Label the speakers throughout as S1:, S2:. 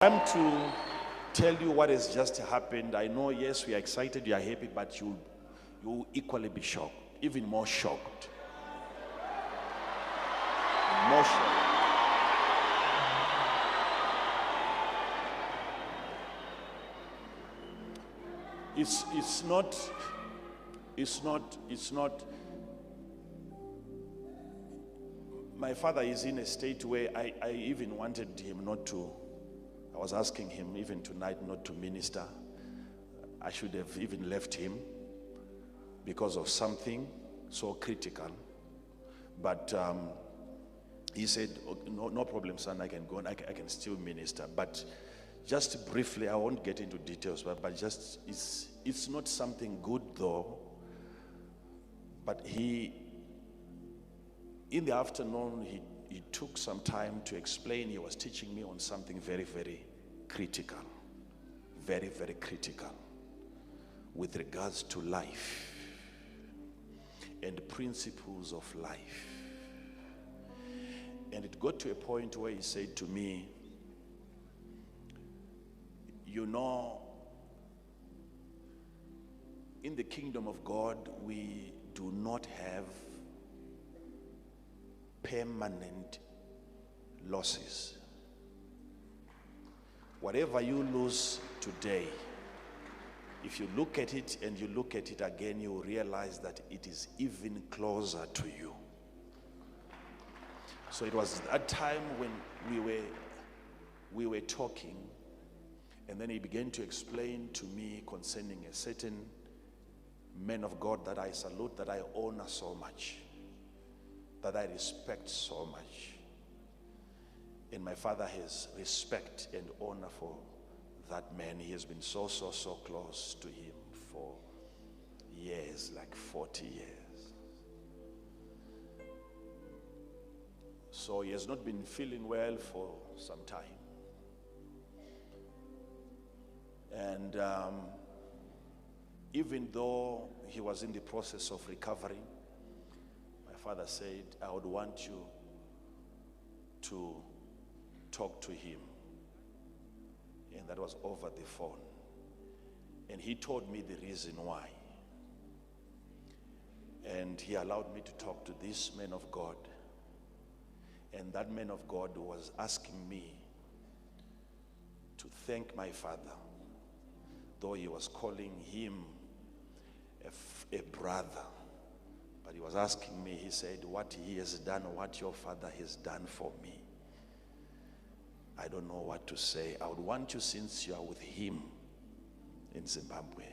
S1: I'm to tell you what has just happened. I know, yes, we are excited, you are happy, but you will equally be shocked, even more shocked. More shocked. It's not. My father is in a state where I even wanted him not to. I was asking him even tonight not to minister. I should have even left him because of something so critical. But he said, oh, no problem, son, I can go on, I can still minister. But just briefly, I won't get into details, but just, it's not something good though. But in the afternoon, he took some time to explain. He was teaching me on something very, very critical. Very, very critical. With regards to life and principles of life. And it got to a point where he said to me, you know, in the kingdom of God, we do not have permanent losses. Whatever you lose today, if you look at it and you look at it again, you realize that it is even closer to you. So it was that time when we were talking, and then he began to explain to me concerning a certain man of God that I salute, that I honor so much, that I respect so much. And my father has respect and honor for that man. He has been so close to him for years, like 40 years. So he has not been feeling well for some time. And even though he was in the process of recovering, my father said, I would want you to talk to him. And that was over the phone. And he told me the reason why. And he allowed me to talk to this man of God. And that man of God was asking me to thank my father, though he was calling him a brother. But he was asking me, he said, what he has done, what your father has done for me, I don't know what to say. I would want you, since you are with him in Zimbabwe,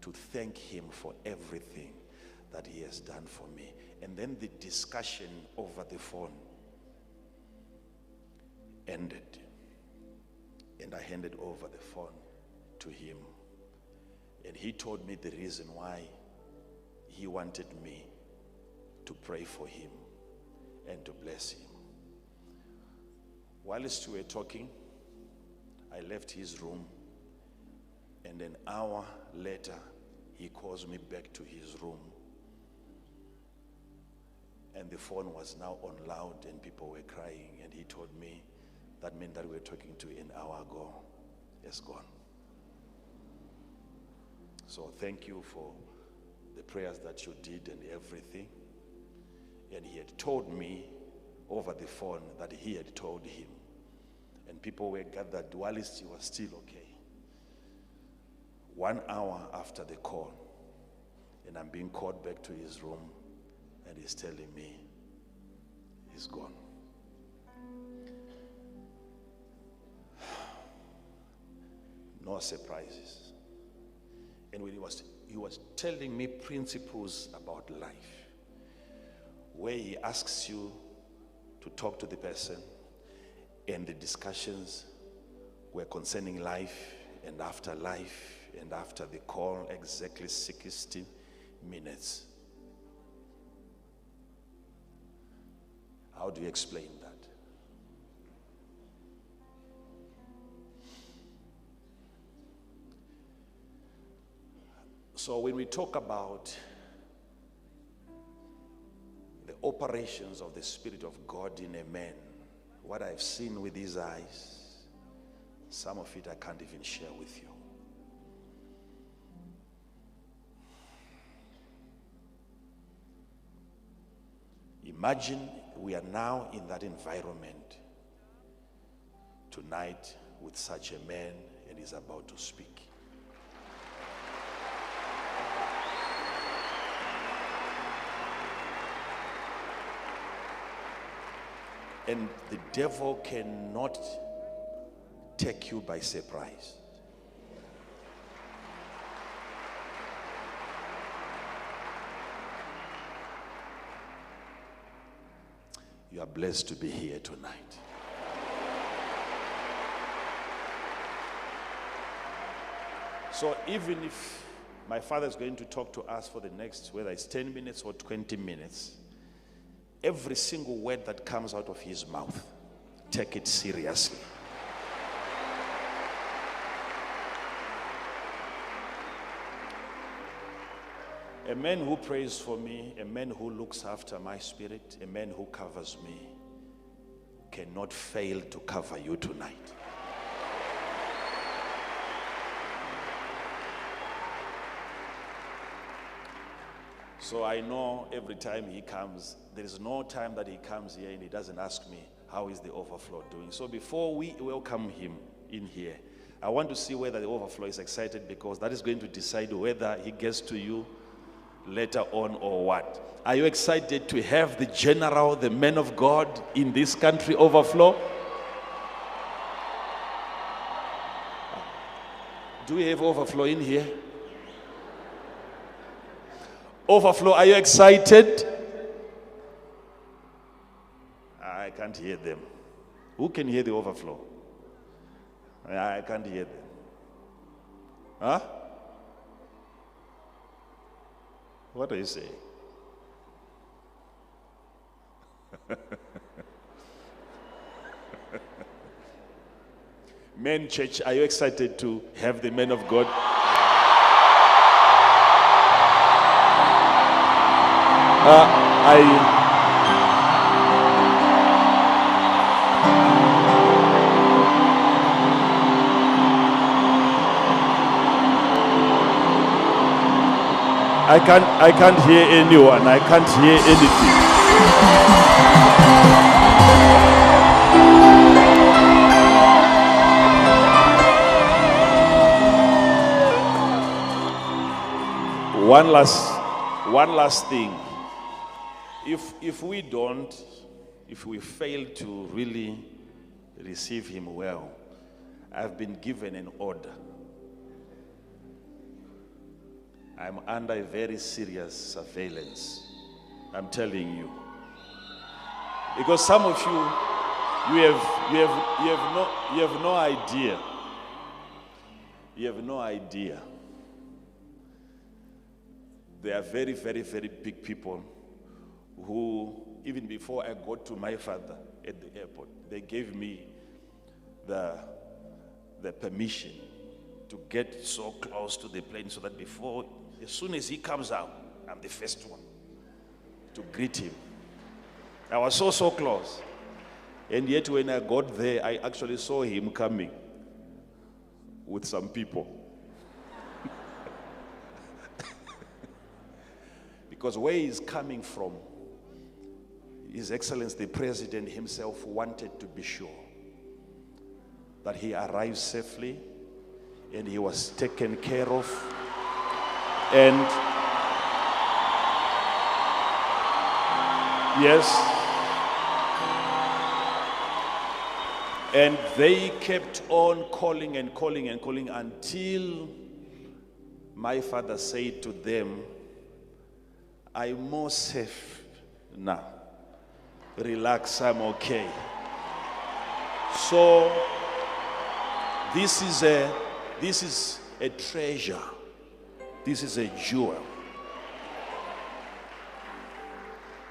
S1: to thank him for everything that he has done for me. And then the discussion over the phone ended. And I handed over the phone to him. And he told me the reason why he wanted me to pray for him and to bless him. Whilst we were talking, I left his room, and an hour later, he calls me back to his room. And the phone was now on loud, and people were crying, and he told me that man that we were talking to an hour ago is gone. So thank you for the prayers that you did and everything. And he had told me over the phone that he had told him. And people were gathered whilst he was still okay. 1 hour after the call, and I'm being called back to his room, and he's telling me he's gone. No surprises. And when he was telling me principles about life, where he asks you to talk to the person, and the discussions were concerning life and after life, and after the call, exactly 60 minutes. How do you explain that? So when we talk about the operations of the Spirit of God in a man, what I've seen with these eyes, Some of it I can't even share with you. Imagine we are now in that environment tonight with such a man, and he's about to speak. And the devil cannot take you by surprise. You are blessed to be here tonight. So even if my father is going to talk to us for the next, whether it's 10 minutes or 20 minutes, every single word that comes out of his mouth, take it seriously. A man who prays for me, a man who looks after my spirit, a man who covers me, cannot fail to cover you tonight. So I know every time he comes, there is no time that he comes here and he doesn't ask me, how is the overflow doing? So before we welcome him in here, I want to see whether the overflow is excited, because that is going to decide whether he gets to you later on or what. Are you excited to have the general, the man of God in this country overflow? Do we have overflow in here? Overflow, are you excited? I can't hear them. Who can hear the overflow? I can't hear them. Huh? What do you say? Men church, are you excited to have the men of God? I can't hear anyone. I can't hear anything. One last thing. If we fail to really receive him well, I've been given an order. I'm under a very serious surveillance. I'm telling you. Because some of you have no idea. You have no idea. There are very, very, very big people who, even before I got to my father at the airport, they gave me the permission to get so close to the plane so that as soon as he comes out, I'm the first one to greet him. I was so close. And yet when I got there, I actually saw him coming with some people. Because where he's coming from, His Excellency the President himself wanted to be sure that he arrived safely and he was taken care of. And yes, and they kept on calling and calling and calling until my father said to them, I'm more safe now. Relax, I'm okay. So this is a treasure. This is a jewel.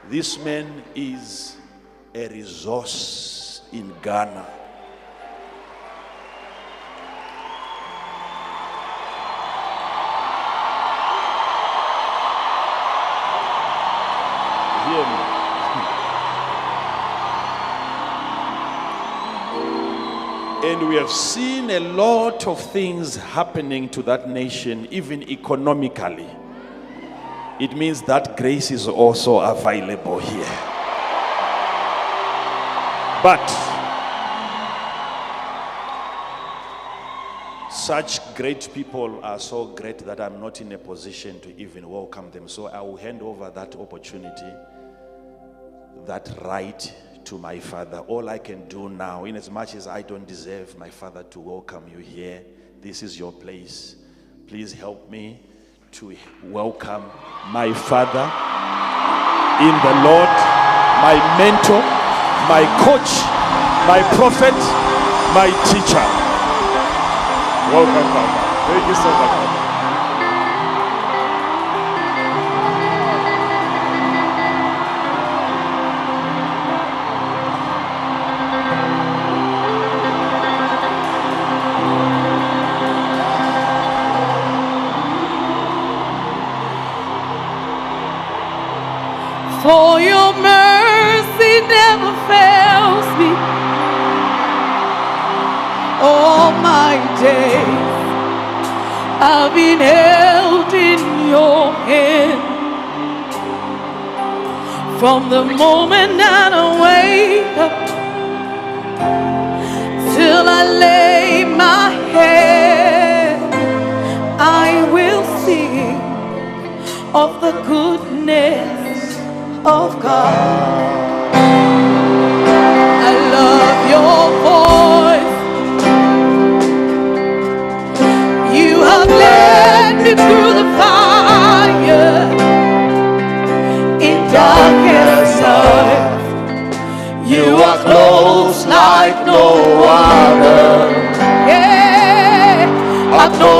S1: This man is a resource in Ghana. Hear me. And we have seen a lot of things happening to that nation, even economically. It means that grace is also available here. But such great people are so great that I'm not in a position to even welcome them. So I will hand over that opportunity, that right, to my father. All I can do now, in as much as I don't deserve my father to welcome you here, this is your place. Please help me to welcome my father in the Lord, my mentor, my coach, my prophet, my teacher. Welcome, Papa. Thank you so much, Papa.
S2: For your mercy never fails me. All my days I've been held in your hand. From the moment that I wake up till I lay my head, I will sing of the goodness of God. I love your voice. You have led me through the fire in darkest night. You are close like no other. Yeah, I've known